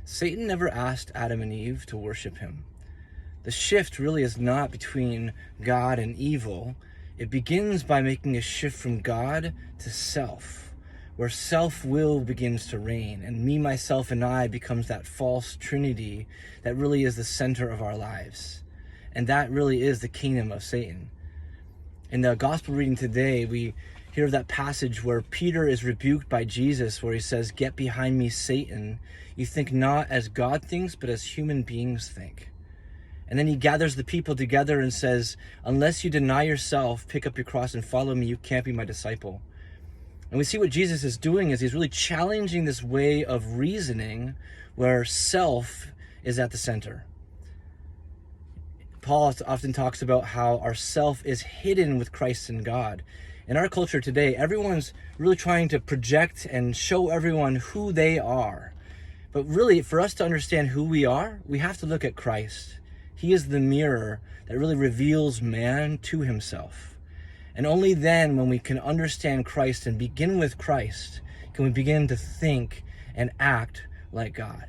Satan never asked Adam and Eve to worship him. The shift really is not between God and evil. It begins by making a shift from God to self, where self-will begins to reign, and me, myself, and I becomes that false Trinity that really is the center of our lives. And that really is the kingdom of Satan. In the gospel reading today, we hear that passage where Peter is rebuked by Jesus, where he says, "Get behind me, Satan. You think not as God thinks, but as human beings think." And then he gathers the people together and says, "Unless you deny yourself, pick up your cross and follow me, you can't be my disciple." And we see what Jesus is doing is he's really challenging this way of reasoning where self is at the center. Paul often talks about how our self is hidden with Christ in God. In our culture today, everyone's really trying to project and show everyone who they are. But really, for us to understand who we are, we have to look at Christ. He is the mirror that really reveals man to himself. And only then, when we can understand Christ and begin with Christ, can we begin to think and act like God.